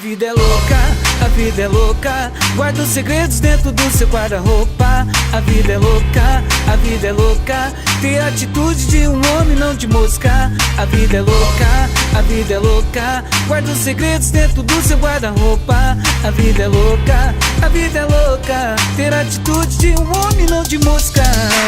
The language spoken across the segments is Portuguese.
vida é louca, a vida é louca. Guarda os segredos dentro do seu guarda-roupa. A vida é louca, a vida é louca. Tem a atitude de um homem, não de mosca. A vida é louca, a vida é louca. Guarda os segredos dentro do seu guarda-roupa. A vida é louca, a vida é louca. Ter a atitude de um homem, não de mosca.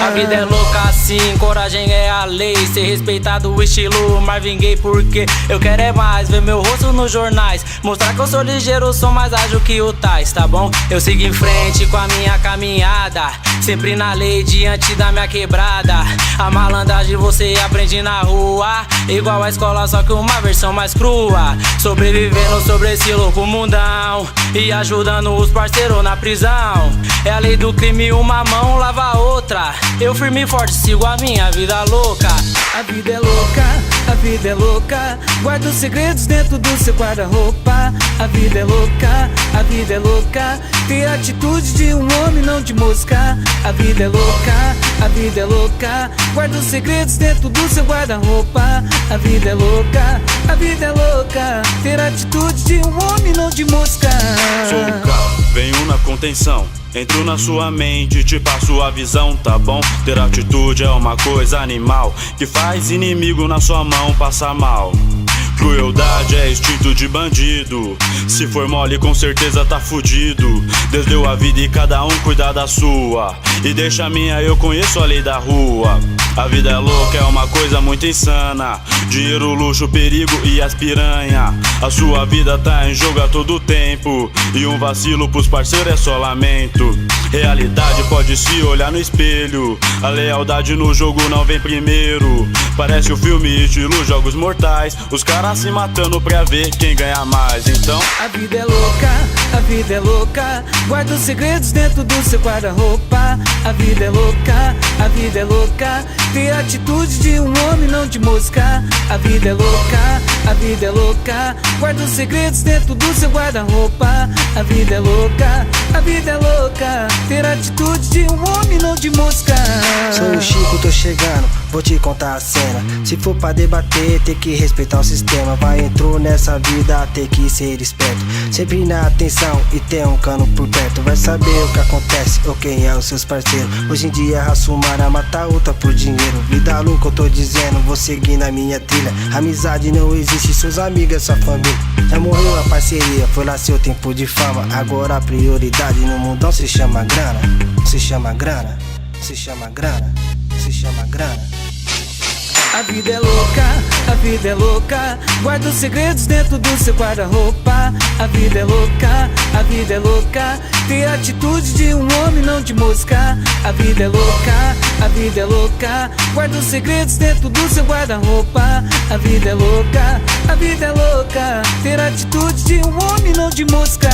A vida é louca assim, coragem é a lei. Ser respeitado o estilo Marvin Gaye, porque eu quero é mais ver meu rosto nos jornais, mostrar que eu sou ligeiro, sou mais ágil que o Tais, tá bom? Eu sigo em frente com a minha caminhada, sempre na lei diante da minha quebrada. A malandragem você aprende na rua, igual a escola, só que uma versão mais crua. Sobrevivendo sobre esse louco mundão e ajudando os parceiros na prisão. É a lei do crime, uma mão lava a outra. Eu firme e forte sigo a minha vida louca. A vida é louca, a vida é louca. Guarda os segredos dentro do seu guarda-roupa. A vida é louca, a vida é louca. Tem a atitude de um homem, não de mosca. A vida é louca, a vida é louca. Guarda os segredos dentro do seu guarda-roupa. A vida é louca, a vida é louca. Ter a atitude de um homem, não de mosca. Sou o carro, venho na contenção. Entro na sua mente, te passo a visão, tá bom? Ter atitude é uma coisa animal que faz inimigo na sua mão passar mal. Crueldade é instinto de bandido, se for mole com certeza tá fudido. Deus deu a vida e cada um cuida da sua, e deixa a minha, eu conheço a lei da rua. A vida é louca, é uma coisa muito insana. Dinheiro, luxo, perigo e as piranha. A sua vida tá em jogo a todo tempo, e um vacilo pros parceiros é só lamento. Realidade pode se olhar no espelho, a lealdade no jogo não vem primeiro. Parece o filme estilo Jogos Mortais, os caras se matando pra ver quem ganha mais. Então a vida é louca, a vida é louca. Guarda os segredos dentro do seu guarda-roupa. A vida é louca, a vida é louca. Tem a atitude de um homem, não de mosca. A vida é louca, a vida é louca. Guarda os segredos dentro do seu guarda-roupa. A vida é louca, a vida é louca. Ter a atitude de um homem, não de mosca. Sou o Chico, tô chegando, vou te contar a cena. Se for pra debater, tem que respeitar o sistema. Vai, entrou nessa vida, tem que ser esperto. Sempre na atenção e ter um cano por perto. Vai saber o que acontece ou quem é os seus parceiros. Hoje em dia raça humana mata outra por dinheiro. Vida louca eu tô dizendo, vou seguir na minha trilha. Amizade não existe, seus amigos é sua família. Já morreu a parceria, foi lá seu tempo de fama. Agora a prioridade no mundão se chama grana. Se chama grana, se chama grana, se chama grana. A vida é louca, a vida é louca. Guarda os segredos dentro do seu guarda-roupa. A vida é louca, a vida é louca. Tem a atitude de um homem, não de mosca. A vida é louca, a vida é louca. Guarda os segredos dentro do seu guarda-roupa. A vida é louca, a vida é louca. Ter a atitude de um homem, não de mosca.